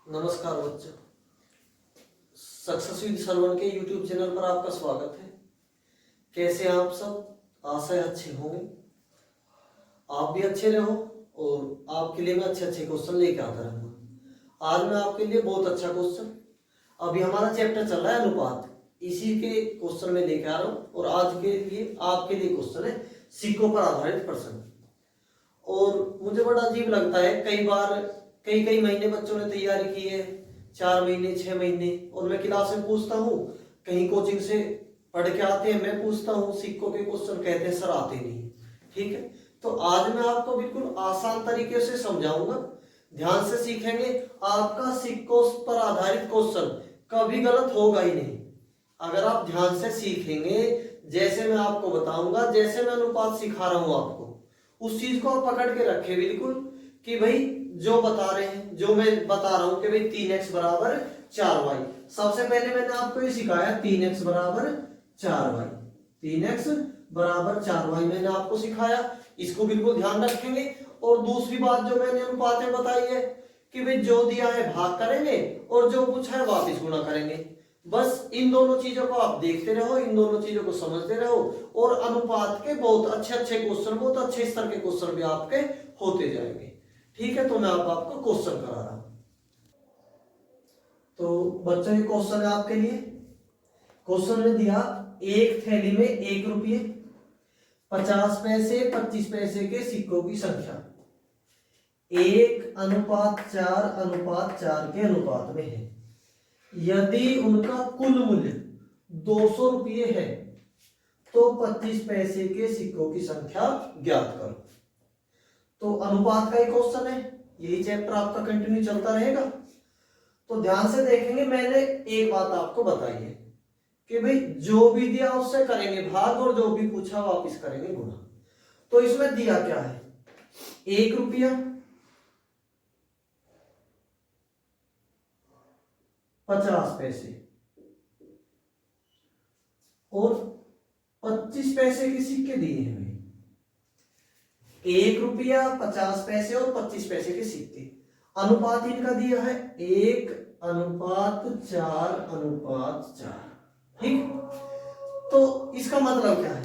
नमस्कार बच्चों, success with Sarwan के यूट्यूब चैनल पर आपका स्वागत है। कैसे हैं आप सब? आशा है अच्छे होंगे, आप भी अच्छे रहो और आपके लिए मैं अच्छे अच्छे क्वेश्चन लेके आता रहूँगा। आज मैं आपके लिए बहुत अच्छा क्वेश्चन, अभी हमारा चैप्टर चल रहा है अनुपात, इसी के क्वेश्चन में लेके आ रहा हूँ। और आज के लिए आपके लिए क्वेश्चन है सिक्कों पर आधारित प्रश्न। और मुझे बड़ा अजीब लगता है, कई बार कई महीने बच्चों ने तैयारी की है, 4 महीने 6 महीने, और मैं क्लास में पूछता हूँ, कहीं कोचिंग से पढ़ के आते हैं, मैं पूछता हूँ सिक्कों के क्वेश्चन, कहते हैं सर आते नहीं। ठीक है, तो आज मैं आपको बिल्कुल आसान तरीके से समझाऊंगा, ध्यान से सीखेंगे। आपका सिक्कों पर आधारित क्वेश्चन कभी गलत होगा ही नहीं अगर आप ध्यान से सीखेंगे। जैसे मैं आपको बताऊंगा, जैसे मैं अनुपात सिखा रहा हूं आपको, उस चीज को आप पकड़ के रखे बिल्कुल, कि भाई जो बता रहे हैं, जो मैं बता रहा हूं कि भाई 3x बराबर 4y। सबसे पहले मैंने आपको ये सिखाया 3x बराबर 4y, 3x बराबर 4y मैंने आपको सिखाया, इसको बिल्कुल ध्यान रखेंगे। और दूसरी बात जो मैंने अनुपात में बताई है कि भाई जो दिया है भाग करेंगे और जो पूछा है वापस गुणा करेंगे। बस इन दोनों चीजों को आप देखते रहो, इन दोनों चीजों को समझते रहो, और अनुपात के बहुत अच्छे अच्छे क्वेश्चन, बहुत अच्छे स्तर के क्वेश्चन भी आपके होते जाएंगे। ठीक है, तो मैं आपको क्वेश्चन करा रहा हूं। तो बच्चों ये क्वेश्चन है आपके लिए। क्वेश्चन में दिया एक थैली में 1 रुपये, 50 पैसे, 25 पैसे के सिक्कों की संख्या 1:4 के अनुपात में है। यदि उनका कुल मूल्य 200 रुपये है तो 25 पैसे के सिक्कों की संख्या ज्ञात करो। तो अनुपात का ही क्वेश्चन है, यही चैप्टर आपका कंटिन्यू चलता रहेगा। तो ध्यान से देखेंगे, मैंने एक बात आपको बताई है कि भाई जो भी दिया उससे करेंगे भाग, और जो भी पूछा वापस करेंगे गुणा। तो इसमें दिया क्या है, 1 रुपया, 50 पैसे और 25 पैसे के सिक्के दिए हैं। 1 रुपया, 50 पैसे और 25 पैसे के सिक्के। अनुपात इनका दिया है 1:4:4। ठीक, तो इसका मतलब क्या है?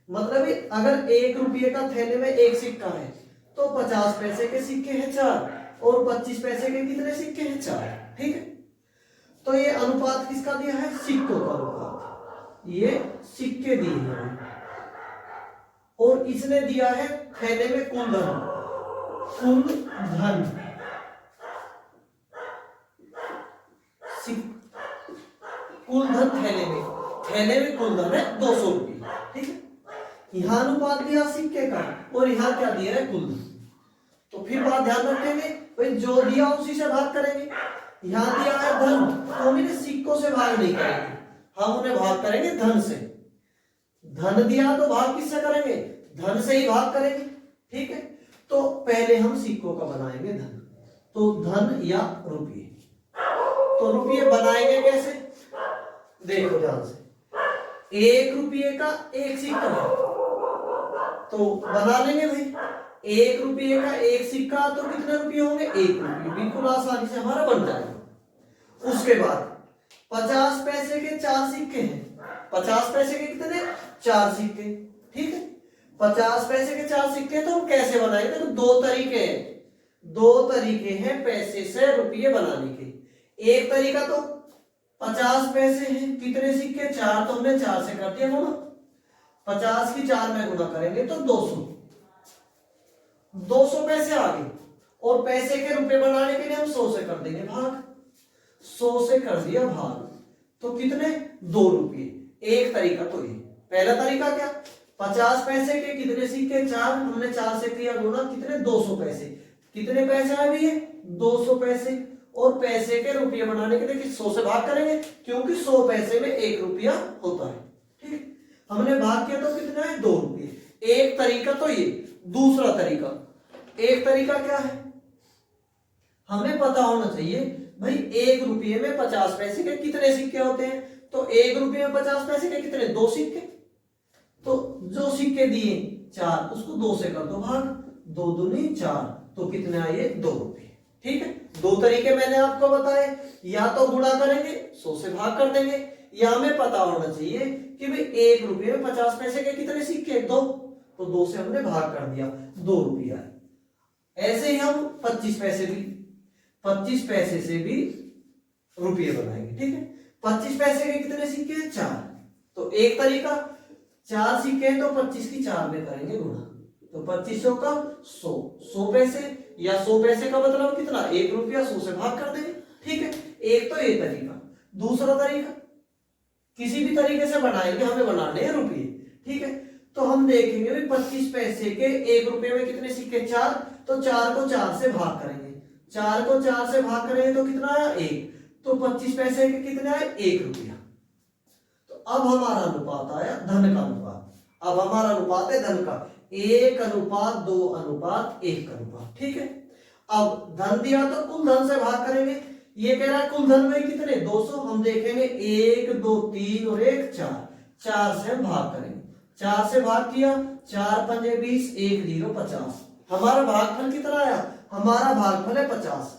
मतलब अगर 1 रुपये का थैले में 1 सिक्का है तो 50 पैसे के सिक्के हैं 4 और 25 पैसे के कितने सिक्के हैं 4। ठीक है, तो ये अनुपात किसका दिया है? सिक्कों का अनुपात, ये सिक्के दिए हैं। और इसने दिया है थैले में कुल धन, कुल धन, कुल धन थैले में कुल धन है 200 रुपये। ठीक है, यहां अनुपात दिया सिक्के का और यहां क्या दिया है? कुल धन। तो फिर बात ध्यान रखेंगे, भाई जो दिया उसी से भाग करेंगे। यहां दिया है धन, तो हम इन्हें सिक्कों से भाग नहीं करेंगे, हम उन्हें भाग करेंगे धन से। धन दिया तो भाग किससे करेंगे? धन से ही भाग करेंगे। ठीक है, तो पहले हम सिक्कों का बनाएंगे धन, तो धन या रुपये। तो रुपये बनाएंगे कैसे? देखो ध्यान से, 1 रुपये का 1 सिक्का है तो बना लेंगे भाई। 1 रुपये का 1 सिक्का तो कितने रुपये होंगे? 1 रुपये, बिल्कुल आसानी से हमारा बन जाएगा। उसके बाद 50 पैसे के 4 सिक्के हैं, 50 पैसे के कितने? 4 सिक्के। ठीक है, 50 पैसे के 4 सिक्के तो हम कैसे बनाएंगे? तो दो तरीके हैं पैसे से रुपये बनाने के। एक तरीका तो 50 पैसे हैं, कितने सिक्के? 4, तो हमने 4 से कर दिया गुणा, 50 की 4 में गुणा करेंगे तो 200 पैसे आ गए। और पैसे के रुपए बनाने के लिए हम 100 से कर देंगे भाग, 100 से कर दिया भाग, तो कितने? 2 रुपये। एक तरीका तो ये। पहला तरीका क्या? 50 पैसे के कितने सिक्के? 4, हमने 4 से किया गुणा, कितने? 200 पैसे। कितने पैसे आए भैया? 200 पैसे। और पैसे के रुपये बनाने के लिए 100 से भाग करेंगे, क्योंकि 100 पैसे में 1 रुपया होता है। ठीक है, हमने भाग किया तो कितना है? 2 रुपये। एक तरीका तो ये। दूसरा तरीका, एक तरीका क्या है? हमें पता होना चाहिए भाई 1 रुपये में 50 पैसे के कितने सिक्के होते हैं। तो 1 रुपये में 50 पैसे के कितने? 2 सिक्के। तो जो सिक्के दिए 4, उसको 2 से कर दो भाग, 2 दूनी 4, तो कितने आए? 2 रुपये। ठीक है, दो तरीके मैंने आपको बताए, या तो गुणा करेंगे 100 से भाग कर देंगे, या हमें पता होना चाहिए कि भाई 1 रुपये में 50 पैसे के कितने सिक्के, 2, तो 2 से हमने भाग कर दिया, 2 रुपया। ऐसे ही हम 25 पैसे से भी रुपये बनाएंगे, ठीक है। 25 पैसे के कितने सिक्के हैं, 4, तो एक तरीका 4 सिक्के हैं तो 25 की 4 में करेंगे गुणा, तो 2500 का 100 पैसे, या 100 पैसे का मतलब कितना, 1 रुपया, 100 से भाग कर देंगे, ठीक है। एक तो ये तरीका। दूसरा तरीका किसी भी तरीके से बनाएंगे, हमें बनाने हैं रुपये, ठीक है। तो हम देखेंगे भी 25 पैसे के 1 रुपये में कितने सिक्के, 4, तो 4 को 4 से भाग करेंगे, 4 को 4 से भाग करेंगे तो कितना आया, 1, तो 25 पैसे के कितने आए, 1 रुपया। तो अब हमारा अनुपात आया धन का अनुपात, अब हमारा अनुपात है धन का 1:2:1:1, ठीक है। अब धन दिया तो कुल धन से भाग करेंगे, ये कह रहा है कुल धन में कितने, 200, हम देखेंगे 1 2 3 और 1 4, 4 से हम भाग करेंगे, 4 से भाग किया, 4 पंजे 20, 1 0 50, हमारा भागफल कितना आया, हमारा भागफल है 50,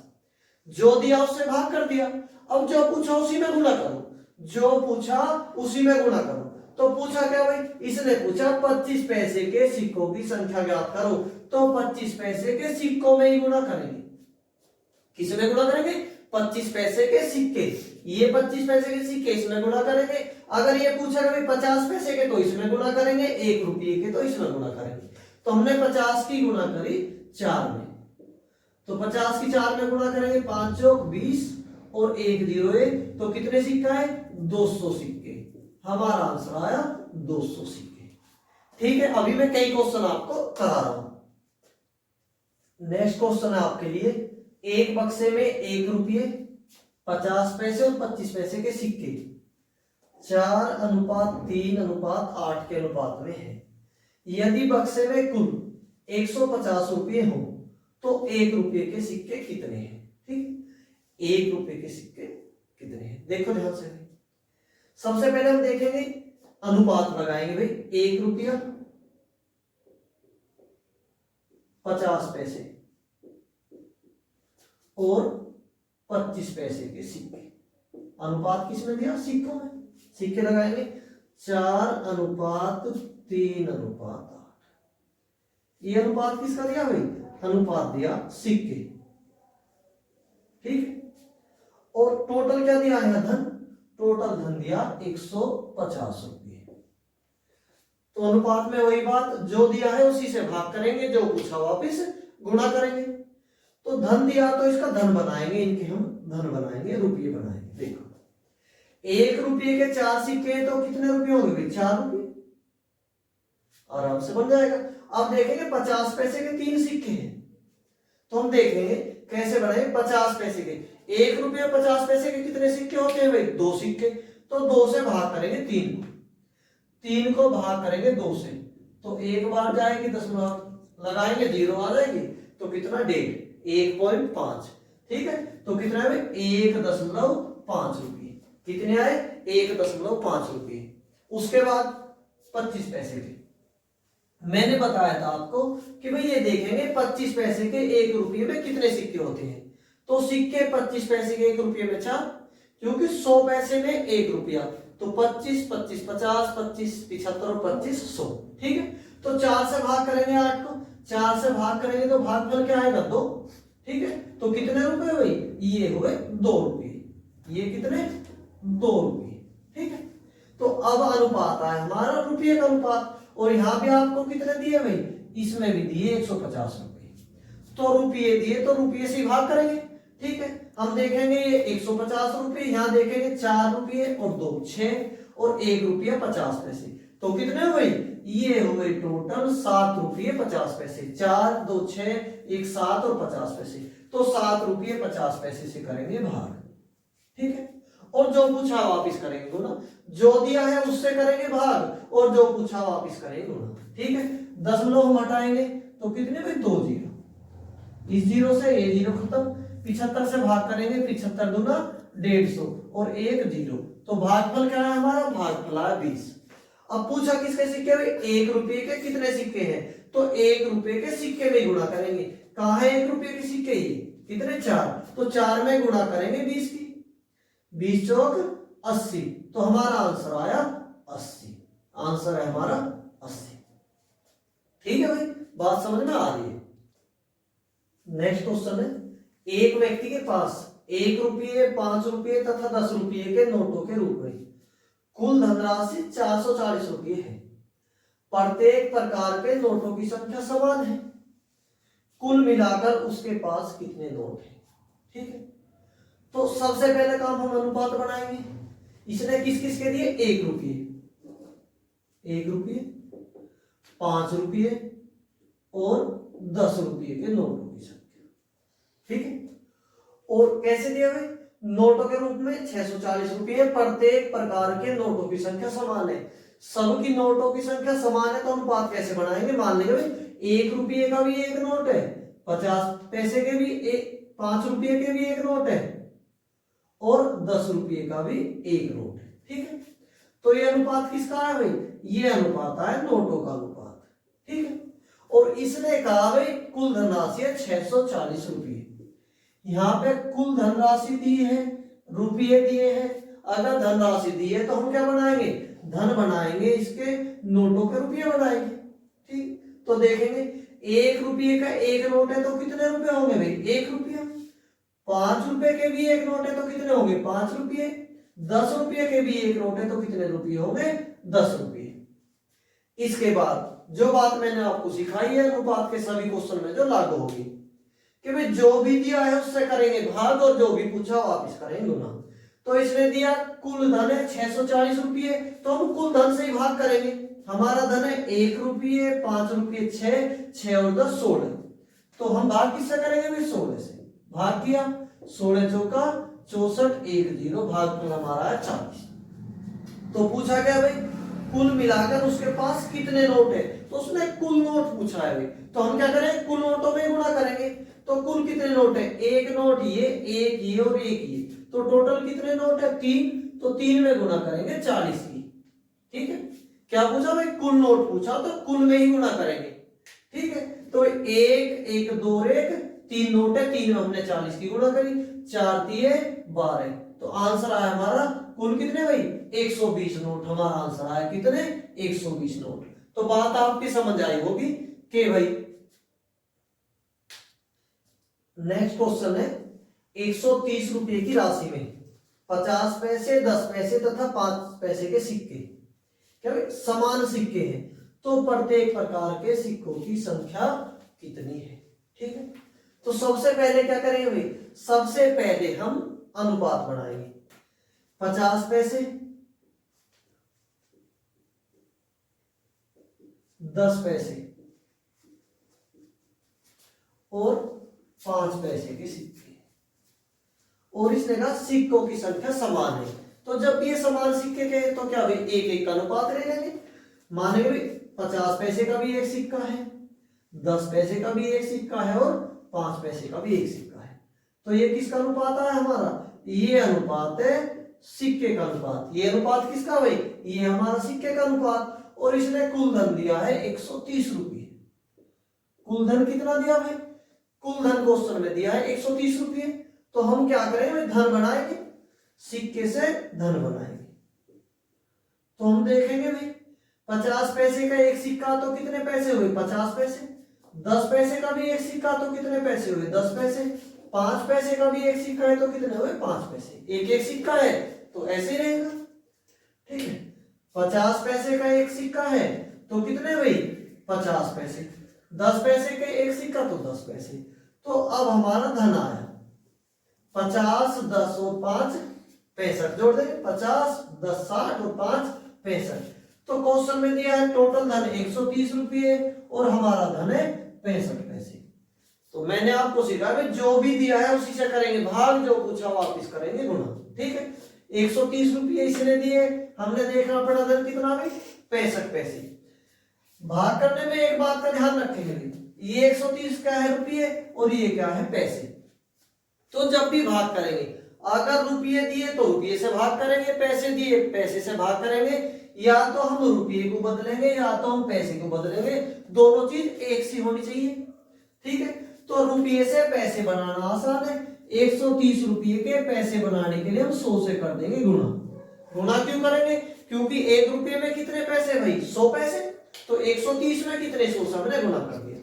जो दिया उससे भाग कर दिया। अब जो पूछा उसी में गुणा करो, जो पूछा उसी में गुणा करो। तो पूछा क्या भाई, इसने पूछा 25 पैसे के सिक्कों की संख्या ज्ञात करो, तो 25 पैसे के सिक्कों में ही गुणा करेंगे, किसमें गुणा करेंगे, 25 पैसे के सिक्के, ये 25 पैसे के सिक्के इसमें गुणा करेंगे। अगर ये पूछा कि भाई 50 पैसे के तो इसमें गुणा करेंगे, 1 रुपये के तो इसमें गुणा करेंगे, तो हमने 50 की गुणा करी 4 में, तो 50 की 4 में गुणा करेंगे, 5 चौक 20 और 1 0 1, तो कितने सिक्का है, 200 सिक्के, हमारा आंसर आया 200 सिक्के, ठीक है। अभी मैं कई क्वेश्चन आपको करा रहा हूं। नेक्स्ट क्वेश्चन है आपके लिए, एक बक्से में 1 रुपये, 50 पैसे और 25 पैसे के सिक्के 4:3:8 के अनुपात में है। यदि बक्से में कुल 150 रुपये हो तो 1 रुपये के सिक्के कितने हैं, ठीक, 1 रुपये के सिक्के कितने हैं, देखो ध्यान से। सबसे पहले हम देखेंगे अनुपात लगाएंगे भाई, 1 रुपया 50 पैसे और 25 पैसे के सिक्के, अनुपात किसमें दिया, सिक्कों में, सिक्के लगाएंगे 4:3:8, ये अनुपात किसका दिया भाई, अनुपात दिया सिक्के, ठीक है। और टोटल क्या दिया है, धन, टोटल धन दिया 150 रुपये। तो अनुपात में वही बात, जो दिया है उसी से भाग करेंगे, जो पूछा वापिस गुणा करेंगे। तो धन दिया तो इसका धन बनाएंगे, इनके हम धन बनाएंगे, रुपये बनाएंगे। देखो 1 रुपये के 4 सिक्के तो कितने रुपये होंगे भाई, 4 रुपये, आराम से बन जाएगा। अब देखेंगे 50 पैसे के 3 सिक्के हैं, तो हम देखेंगे कैसे बनाएंगे। 50 पैसे के 1 रुपये 50 पैसे के कितने सिक्के होते हैं भाई, 2 सिक्के, तो 2 से भाग करेंगे 3 को, 3 को भाग करेंगे 2 से, तो एक बार जाएगी, दशमलव लगाएंगे 0 आ जाएगी, तो कितना 1.5, ठीक है। तो कितना है भाई 1.5 रुपये, कितने आए 1.5 रुपये। उसके बाद 25 पैसे के मैंने बताया था आपको कि भाई ये देखेंगे 25 पैसे के 1 रुपये में कितने सिक्के होते हैं, तो सिक्के 25 पैसे के 1 रुपये में 4, क्योंकि 100 पैसे में 1 रुपया, तो 25 25 50 25 75 और 25 100, ठीक है। तो 4 से भाग करेंगे 8 को, 4 से भाग करेंगे तो भागफल क्या आएगा 2, ठीक है। तो कितने रुपए भाई, ये हुए 2 रुपये, ये कितने 2 रुपये, ठीक है। तो अब अनुपात आया हमारा रुपये का अनुपात, और यहां भी आपको कितने दिए भाई, इसमें भी दिए 150 रुपये, तो रुपये दिए तो रुपये से भाग करेंगे, ठीक है। हम देखेंगे ये 150 रुपये, यहां देखेंगे 4 रुपये और 2 6 और 1 रुपया 50 पैसे, तो कितने हुए, ये हुए टोटल 7 रुपये 50 पैसे, 4 2 6 1 7 और 50 पैसे, तो 7 रुपये 50 पैसे से करेंगे भाग, ठीक है। और जो पूछा वापिस करेंगे गुणा, जो दिया है उससे करेंगे भाग, और जो पूछा वापिस करेंगे गुणा, ठीक है। दशमलव हम हटाएंगे तो कितने भाई 2 0, इस 0 से ये 0 खत्म, 75 से भाग करेंगे, 75 दूना 150 और 1 0, तो भागफल क्या है हमारा, भागफल है 20। अब पूछा किसके सिक्के भाई, 1 रुपये के कितने सिक्के हैं, तो 1 रुपये के सिक्के में गुणा करेंगे। कहाँ है 1 रुपये के सिक्के, कितने 4, तो 4 में गुणा करेंगे 20 की, 20 चौक 80, तो हमारा आंसर आया 80। आंसर है हमारा 80। ठीक है भाई, बात समझ में आ रही है। नेक्स्ट क्वेश्चन है, एक व्यक्ति के पास 1 रुपये, 5 रुपये तथा 10 रुपये के नोटों के रूप में कुल धनराशि 440 रुपये है। प्रत्येक प्रकार के नोटों की संख्या समान है। कुल मिलाकर उसके पास कितने नोट हैं? ठीक है, तो सबसे पहले काम हम अनुपात बनाएंगे। इसने किस किस के दिए? 1 रुपये, 1 रुपये, 5 रुपये और 10 रुपये के नोटों की संख्या। ठीक है, और कैसे दिया भाई? नोटों के रूप में 640 रुपये। प्रत्येक प्रकार के नोटों की संख्या समान है। सबकी नोटों की संख्या समान है तो अनुपात कैसे बनाएंगे? मान लेंगे भाई 1 रुपये का भी एक नोट है, 50 पैसे के भी 5 रुपये के भी एक नोट है और 10 रुपये का भी एक नोट है। ठीक है, तो ये अनुपात किसका है भाई? ये अनुपात है नोटों का अनुपात। ठीक है, और इसने कहा भाई कुल धनराशि है 640 रुपये। यहाँ पे कुल धनराशि दी है, रुपये दिए हैं। अगर धनराशि दी है तो हम क्या बनाएंगे? धन बनाएंगे, इसके नोटों के रुपये बनाएंगे। ठीक, तो देखेंगे 1 रुपये का एक नोट है तो कितने रुपए होंगे भाई? 1 रुपया। 5 रुपए के भी एक नोट है तो कितने होंगे? 5 रुपये। 10 रुपये के भी एक नोट है तो कितने रुपये होंगे? 10 रुपये। इसके बाद जो बात मैंने आपको सिखाई है अनुपात के सभी क्वेश्चन में जो लागू होगी कि भाई जो भी दिया है उससे करेंगे भाग और जो भी पूछा वापिस करेंगे गुना। तो इसने दिया कुल धन है 640 रुपये, तो हम कुल धन से ही भाग करेंगे। हमारा धन है 1 रुपये, 5 रुपये 6 और 10 16, तो हम भाग किससे करेंगे भाई? 16 से। भाग किया, 16 चौका 64, 1 0, भाग पर हमारा है 40। तो पूछा क्या भाई? कुल मिलाकर उसके पास कितने नोट है, तो उसने कुल नोट पूछा है भाई, तो हम क्या करें? कुल नोटों में गुणा करेंगे। तो कुल कितने नोट है? एक नोट ये, एक ये और एक ये, तो टोटल कितने नोट है? 3, तो 3 में गुणा करेंगे 40 की। ठीक है, क्या पूछा भाई? कुल नोट पूछा तो कुल में ही गुणा करेंगे। ठीक है, तो 1 1 2 1 3 नोट है, 3 में हमने 40 की गुणा करी, 4 3 12, तो आंसर आया हमारा कुल कितने भाई? 120 नोट। हमारा आंसर आया कितने? 120 नोट। तो बात आपकी समझ आई होगी कि भाई। नेक्स्ट क्वेश्चन है, 130 रुपए की राशि में 50 पैसे, 10 पैसे तथा 5 पैसे के सिक्के, क्या भाई समान सिक्के हैं, तो प्रत्येक प्रकार के सिक्कों की संख्या कितनी है? ठीक है, तो सबसे पहले क्या करेंगे भाई? सबसे पहले हम अनुपात बनाएंगे। 50 पैसे, 10 पैसे और 5 पैसे के सिक्के, और इसने कहा सिक्कों की संख्या समान है। तो जब ये समान सिक्के के तो क्या भाई? एक एक का अनुपात ले लेंगे। मानेंगे भाई 50 पैसे का भी एक सिक्का है, 10 पैसे का भी एक सिक्का है और 5 पैसे का भी एक सिक्का है, तो ये किसका अनुपात है हमारा? ये अनुपात है सिक्के का अनुपात। ये अनुपात किसका भाई? ये हमारा सिक्के का अनुपात। और इसने कुल धन दिया है 130 रुपये। कुल धन कितना दिया भाई? कुल धन क्वेश्चन में दिया है 130 रुपये। तो हम क्या करेंगे? धन बनाएंगे, सिक्के से धन बनाएंगे। तो हम देखेंगे भाई 50 पैसे का एक सिक्का तो कितने पैसे हुए? 50 पैसे। 10 पैसे का भी एक सिक्का तो कितने पैसे हुए? 10 पैसे। 5 पैसे का भी एक सिक्का है तो कितने हुए? 5 पैसे। एक एक सिक्का है तो ऐसे ही रहेगा। ठीक है, 50 पैसे का एक सिक्का है तो कितने भाई? 50 पैसे। 10 पैसे का एक सिक्का तो 10 पैसे। तो अब हमारा धन आया 50, 10 और 5 65, जोड़ देंगे 50, 10 60 और 5 65। तो क्वेश्चन में दिया है टोटल धन 130 रुपये और हमारा धन है 65 पैसे। तो मैंने आपको सिखाया जो भी दिया है उसी से करेंगे भाग, जो पूछा वापिस करेंगे गुणा। ठीक है, 130 रुपये इसने दिए, हमने देखना पड़ा धन कितना भाई? 65 पैसे। भाग करने में एक बात का ध्यान रखेंगे, ये 130 क्या है? रुपये, और ये क्या है? पैसे। तो जब भी भाग करेंगे अगर रुपये दिए तो रुपये से भाग करेंगे, पैसे दिए पैसे से भाग करेंगे, या तो हम रुपये को बदलेंगे या तो हम पैसे को बदलेंगे, दोनों चीज एक सी होनी चाहिए। ठीक है, तो रुपये से पैसे बनाना आसान है। 130 रुपये के पैसे बनाने के लिए हम 100 से कर देंगे गुणा। गुणा क्यों करेंगे? क्योंकि 1 रुपये में कितने पैसे भाई? 100 पैसे। तो 130 में कितने? 100 से हमने गुणा कर दिया।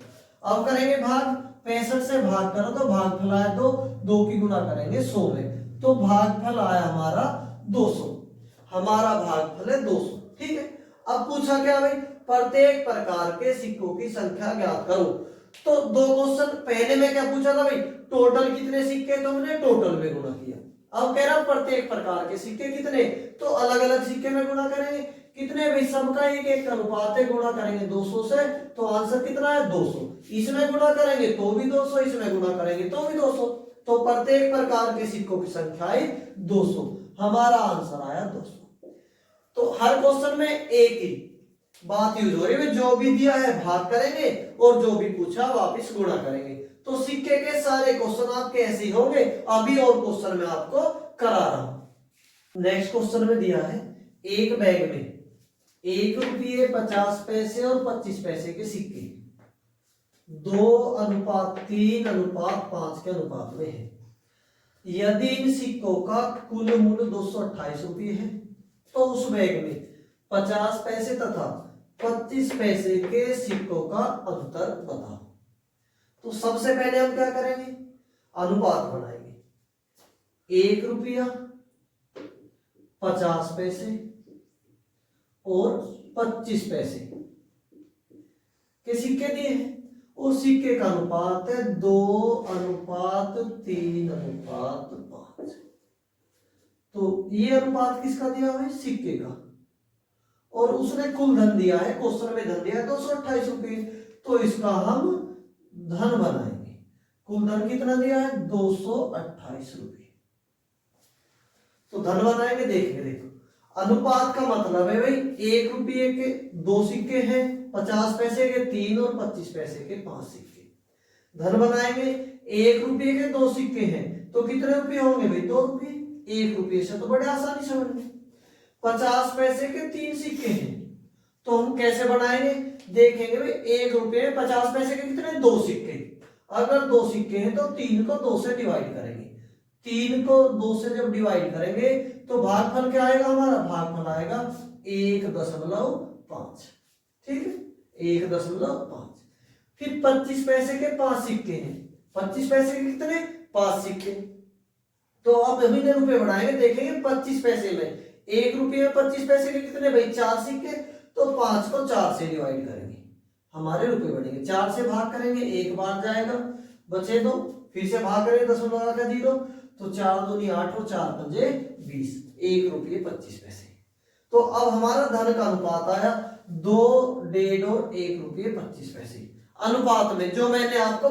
अब करेंगे भाग। 65 से भाग करो तो भागफल आया 2, 2 की गुणा करेंगे 100 में, तो भागफल आया हमारा 200। हमारा भागफल है 200। ठीक है। अब पूछा क्या भाई? प्रत्येक प्रकार के सिक्कों की संख्या ज्ञात करो। तो दो क्वेश्चन पहले में क्या पूछा था भाई? टोटल कितने सिक्के, तो हमने टोटल में गुणा किया। अब कह रहा प्रत्येक प्रकार के सिक्के कितने, तो अलग अलग सिक्के में गुणा करेंगे। कितने भाई? सबका एक एक अनुपात है, गुणा करेंगे 200 से, तो आंसर कितना है? 200। इसमें गुणा करेंगे तो भी 200, इसमें गुणा करेंगे तो भी 200। तो प्रत्येक प्रकार के सिक्कों की संख्या है 200। हमारा आंसर आया 200। तो हर क्वेश्चन में एक ही बात यूज हो रही है, जो भी दिया है भाग करेंगे और जो भी पूछा वापस गुणा करेंगे। तो सिक्के के सारे क्वेश्चन आपके ऐसे ही होंगे। अभी और क्वेश्चन में आपको करा रहा हूं। नेक्स्ट क्वेश्चन में दिया है, एक बैग में 1 रुपये 50 पैसे और 25 पैसे के सिक्के 2:3:5 के अनुपात में है। यदि इन सिक्कों का कुल मूल्य 228 रुपये है, तो उस बैग में 50 पैसे तथा 25 पैसे के सिक्कों का अंतर बताओ। तो सबसे पहले हम क्या करेंगे? अनुपात बनाएंगे। 1 रुपया 50 पैसे और 25 पैसे के सिक्के दिए हैं। उस सिक्के का अनुपात है 2:3:5। तो ये अनुपात किसका दिया हुआ है? सिक्के का। और उसने कुल धन दिया है, क्वेश्चन में धन दिया है 228 रुपये, तो इसका हम धन बनाएंगे। कुल धन कितना दिया है? 228 रुपये। तो धन बनाएंगे। देखेंगे, देखो अनुपात का मतलब है भाई 1 रुपये के 2 सिक्के हैं, 50 पैसे के 3 और 25 पैसे के 5 सिक्के। धन बनाएंगे। 1 रुपये के 2 सिक्के हैं, तो कितने रुपये होंगे भाई? 2 रुपये। 1 रुपये से तो बड़े आसानी से बनेंगे। 50 पैसे के 3 सिक्के हैं, तो हम कैसे बनाएंगे? देखेंगे भाई 1 रुपये में 50 पैसे के कितने? 2 सिक्के। अगर 2 सिक्के हैं तो 3 को 2 से डिवाइड करेंगे। 3 को 2 से जब डिवाइड करेंगे तो भागफल क्या आएगा? हमारा भागफल आएगा 1.5। ठीक है, 1.5। फिर 25 पैसे के 5 सिक्के हैं। 25 पैसे के कितने? 5 सिक्के। तो अब हम इन्हें रुपए बढ़ाएंगे। देखेंगे 25 पैसे में 1 रुपये में 25 पैसे के कितने भाई? 4 सिक्के। तो 5 को 4 से डिवाइड करेंगे, हमारे रुपए बढ़ेंगे। 4 से भाग करेंगे, 1 बार जाएगा, बचे 2। फिर से भाग करेंगे, 0.5 का 0, तो 4 दूनी 8 और 4 पंजे 20। 1 रुपये 25 पैसे। तो अब हमारा धन का अनुपात आया 2, 1.5 और 1 रुपये 25 पैसे। अनुपात में जो मैंने आपको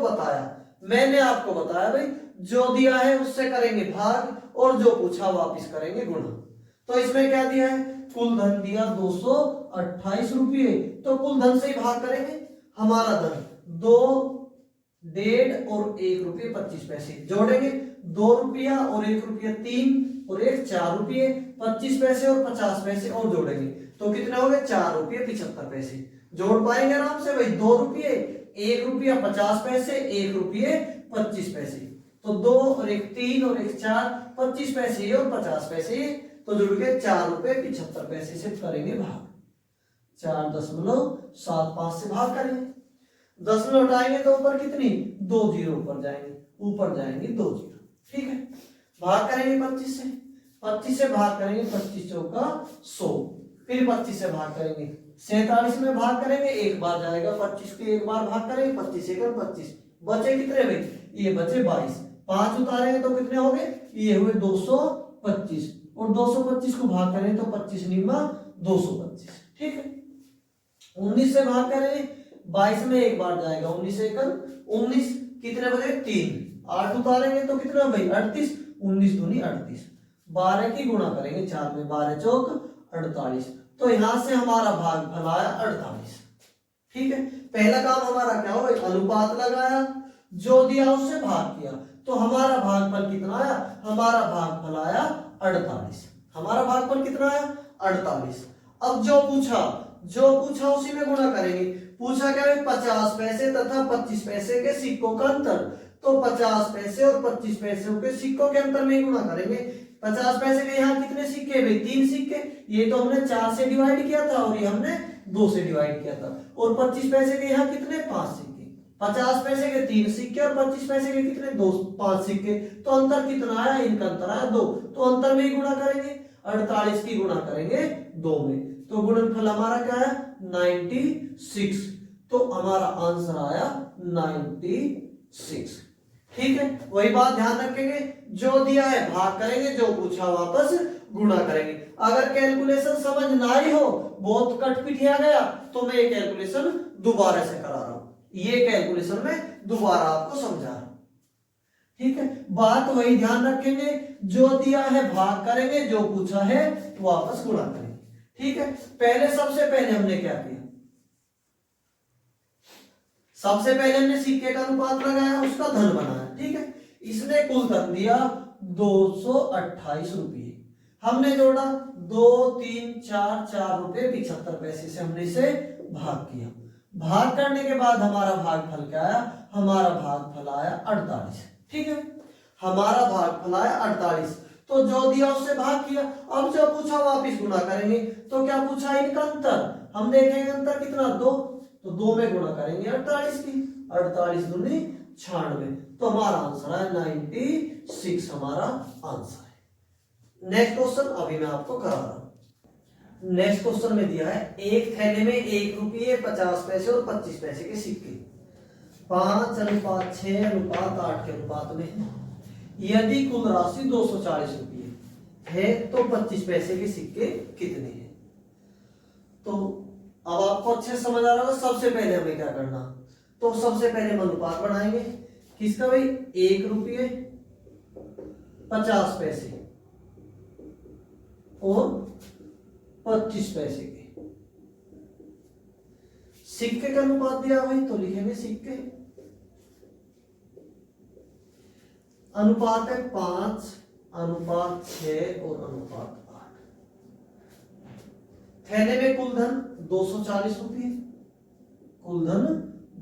बताया भाई, जो दिया है उससे करेंगे भाग और जो पूछा वापिस करेंगे गुणा। तो इसमें क्या दिया है? कुल धन दिया 228 रुपये, तो कुल धन से ही भाग करेंगे। हमारा धन 2, 1.5 और 1 रुपये 25 पैसे जोड़ेंगे। 2 रुपया और 1 रुपया 3 और 1 4 रुपये, 25 पैसे और 50 पैसे और जोड़ेंगे तो कितने हो गए? 4 रुपये 75 पैसे। जोड़ पाएंगे आराम से भाई। 2 रुपये, 1 रुपया 50 पैसे, 1 रुपये 25 पैसे। तो 2 और 1 3 और 1 4, 25 पैसे और 50 पैसे, तो जुड़ के 4 रुपये 75 पैसे से करेंगे भाग। 4.75 से भाग करेंगे। 10 में उठाएंगे तो ऊपर कितनी? 2 जीरो ऊपर जाएंगे 2 जीरो। ठीक है, भाग करेंगे 25 से। 25 से भाग करेंगे, 25 चौका 100। फिर 25 से भाग करेंगे, 47 में भाग करेंगे, 1 बार जाएगा। 25 के 1 बार भाग करेंगे, 25 1 25। बचे कितने भाई? ये बचे 22। 5 उतारेंगे तो कितने हो गए? ये हुए 225। और 225 को भाग करें तो 25 निम्मा 225। ठीक है, 19 से भाग करें, 22 में 1 बार जाएगा, 19 1 19। कितने बचे? 3। 8 उतारेंगे तो कितना भाई? 38। 19 दूनी 38। 12 की गुणा करेंगे 4 में, 12 चौक 48। तो यहां से हमारा भागफल आया 48। ठीक है, पहला काम हमारा क्या हुआ? अनुपात लगाया, जो दिया उससे भाग किया, तो हमारा भागफल कितना आया? हमारा भागफल आया 48। हमारा भागफल कितना आया? 48। अब जो पूछा उसी में गुणा करेंगे। पूछा क्या है 50 पैसे तथा 25 पैसे के सिक्कों का अंतर। तो 50 पैसे और 25 पैसे के सिक्कों के अंतर में गुणा करेंगे। 50 पैसे के यहाँ कितने सिक्के भाई 3 सिक्के, ये तो हमने 4 से डिवाइड किया था और ये हमने 2 से डिवाइड किया था। और 25 पैसे के यहाँ कितने 5 सिक्के, 50 पैसे के 3 सिक्के और 25 पैसे के कितने 5 सिक्के। तो अंतर कितना आया, इनका अंतर आया 2। तो अंतर में ही गुणा करेंगे, 48 की गुणा करेंगे 2 में, तो गुणनफल हमारा क्या है 96। तो हमारा आंसर आया 96। ठीक है, वही बात ध्यान रखेंगे, जो दिया है भाग करेंगे, जो पूछा वापस गुणा करेंगे। अगर कैलकुलेशन समझ ना ही हो, बहुत कटपिटिया गया, तो मैं ये कैलकुलेशन दोबारा से करा रहा हूं, ये कैलकुलेशन में दोबारा आपको समझा रहा हूं। ठीक है, बात वही ध्यान रखेंगे, जो दिया है भाग करेंगे, जो पूछा है वापस गुणा करेंगे। ठीक है, सबसे पहले हमने क्या किया, सबसे पहले हमने सिक्के का अनुपात लगाया, उसका धन बनाया। ठीक है, इसने कुल धन दिया 228 रुपये, हमने जोड़ा 2 3 4 रुपये 75 पैसे से हमने इसे भाग किया। भाग करने के बाद हमारा भागफल क्या आया, हमारा भागफल आया 48। ठीक है, हमारा भागफल आया 48। तो जो दिया उससे भाग किया, अब जो पूछा वापस गुणा करेंगे। तो क्या पूछा, इनका अंतर हम देखेंगे, अंतर कितना 2, तो 2 में गुणा करेंगे 48 की, 48 दूनी 96। तो हमारा आंसर है 96, हमारा आंसर है। नेक्स्ट क्वेश्चन अभी मैं आपको करा रहा हूं। नेक्स्ट क्वेश्चन में दिया है, एक थैले में 1 रुपये 50 पैसे और 25 पैसे के सिक्के 5:6:8 के अनुपात में है। यदि कुल राशि 240 रुपये है तो 25 पैसे के सिक्के कितने हैं। तो अब आपको अच्छे समझ आ रहा होगा, सबसे पहले हमें क्या करना, तो सबसे पहले हम अनुपात बनाएंगे, किसका भाई 1 रुपये 50 पैसे और 25 पैसे के सिक्के का अनुपात दिया भाई, तो लिखेंगे सिक्के, अनुपात है 5:6 और अनुपात 8। थैले में कुल धन 240 रुपये, कुल धन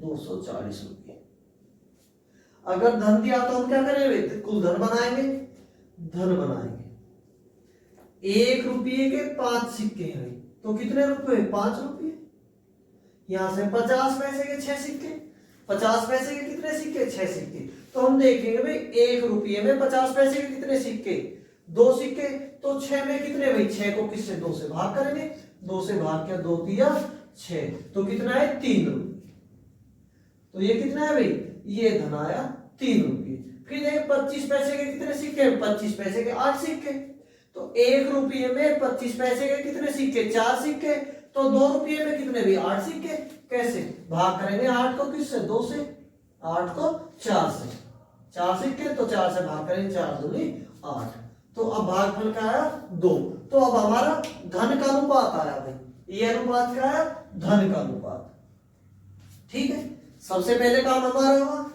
240 रुपये। अगर धन दिया तो हम क्या करेंगे, कुल धन बनाएंगे, धन बनाएंगे। 1 रुपये के 5 सिक्के हैं, तो कितने रुपए 5 रुपये। यहां से 50 पैसे के 6 सिक्के, 50 पैसे के कितने सिक्के 6 सिक्के। तो हम देखेंगे भाई 1 रुपये में 50 पैसे के कितने सिक्के 2 सिक्के, तो 6 में कितने भाई 6 को किससे 2 से भाग करेंगे, 2 से भाग किया 2 तिया 6, तो कितना है 3 रुपये। तो ये कितना है भाई, ये धन आया 3 रुपये। फिर देख 25 पैसे के कितने सिक्के, 25 पैसे के 8 सिक्के। तो 1 रुपये में 25 पैसे के कितने सिक्के 4 सिक्के, तो 2 रुपये में कितने भी 8 सिक्के। कैसे भाग करेंगे 8 को किससे 2 से, 8 को 4 से, 4 सिक्के तो 4 से भाग करेंगे, 4 दूनी 8। तो अब भागफल क्या आया 2। तो अब हमारा धन का अनुपात आया भाई, ये अनुपात क्या आया धन का अनुपात। ठीक है, सबसे पहले काम हमारा हुआ,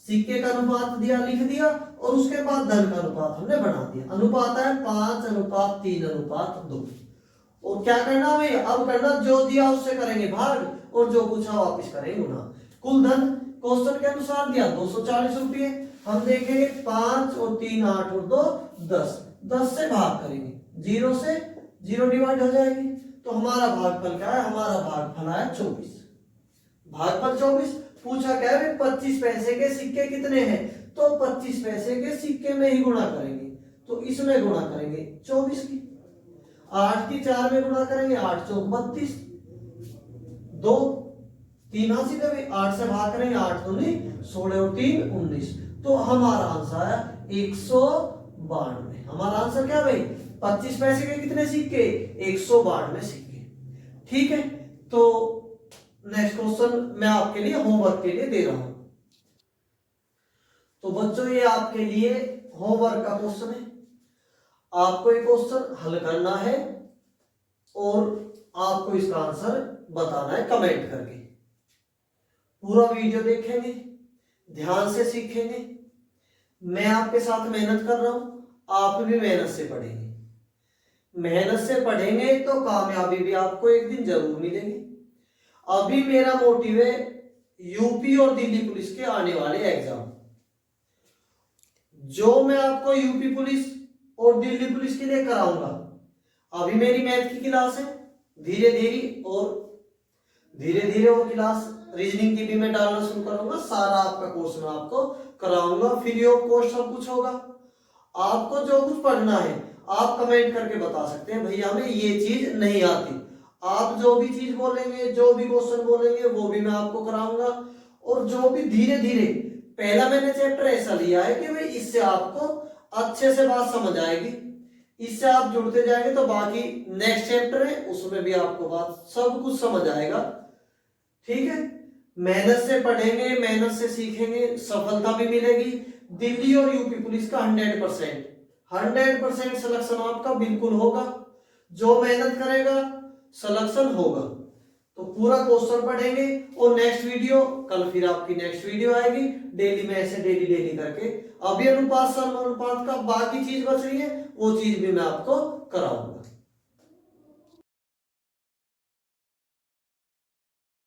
सिक्के का अनुपात दिया लिख दिया, और उसके बाद धन का अनुपात हमने बना दिया। अनुपात है 5:3:2। और क्या करना भाई, अब करना जो दिया उससे करेंगे भाग, और जो पूछा वापस करेंगे गुणा। कुल धन क्वेश्चन के अनुसार दिया 240 रुपये, हम देखेंगे 5 और 3 8 और 2 10, 10 से भाग करेंगे, 0 से 0 डिवाइड हो जाएगी। तो हमारा भागफल क्या है, हमारा भागफल आया 24, भागफल 24। पूछा क्या है 25 पैसे के सिक्के कितने हैं, तो 25 पैसे के सिक्के में ही गुणा करेंगे, तो इसमें गुणा करेंगे 24 की, 8 की 4 में गुणा करेंगे, 8 चौक 32, 2 3 80 का भी 8 से भाग करेंगे, 8 दूनी 16 और 3 19। तो हमारा आंसर आया 192। हमारा आंसर क्या भाई 25 पैसे के कितने सिक्के 192 सिक्के। ठीक है, तो नेक्स्ट क्वेश्चन मैं आपके लिए होमवर्क के लिए दे रहा हूं। तो बच्चों ये आपके लिए होमवर्क का क्वेश्चन है, आपको ये क्वेश्चन हल करना है और आपको इसका आंसर बताना है कमेंट करके। पूरा वीडियो देखेंगे, ध्यान से सीखेंगे। मैं आपके साथ मेहनत कर रहा हूं, आप भी मेहनत से पढ़ेंगे। मेहनत से पढ़ेंगे तो कामयाबी भी आपको एक दिन जरूर मिलेगी। अभी मेरा मोटिव है यूपी और दिल्ली पुलिस के आने वाले एग्जाम, जो मैं आपको यूपी पुलिस और दिल्ली पुलिस के लिए कराऊंगा। अभी मेरी मैथ की क्लास है, धीरे धीरे और क्लास रीजनिंग की भी मैं डालना शुरू करूंगा। सारा आपका कोर्स मैं आपको कराऊंगा, फ्री ऑफ कॉस्ट सब कुछ होगा। आपको जो कुछ पढ़ना है आप कमेंट करके बता सकते हैं, भैया हमें ये चीज नहीं आती। आप जो भी चीज बोलेंगे, जो भी क्वेश्चन बोलेंगे, वो भी मैं आपको कराऊंगा। और जो भी धीरे धीरे, पहला मैंने चैप्टर ऐसा लिया है कि भाई इससे आपको अच्छे से बात समझ आएगी, इससे आप जुड़ते जाएंगे तो बाकी नेक्स्ट चैप्टर है उसमें भी आपको बात सब कुछ समझ आएगा। ठीक है, मेहनत से पढ़ेंगे, मेहनत से सीखेंगे, सफलता भी मिलेगी। दिल्ली और यूपी पुलिस का 100% सिलेक्शन आपका बिल्कुल होगा। जो मेहनत करेगा सिलेक्शन होगा। तो पूरा क्वेश्चन पढ़ेंगे और नेक्स्ट वीडियो कल, फिर आपकी नेक्स्ट वीडियो आएगी डेली में, ऐसे डेली करके। अभी अनुपात समानुपात का बाकी चीज बच रही है, वो चीज भी मैं आपको कराऊंगा।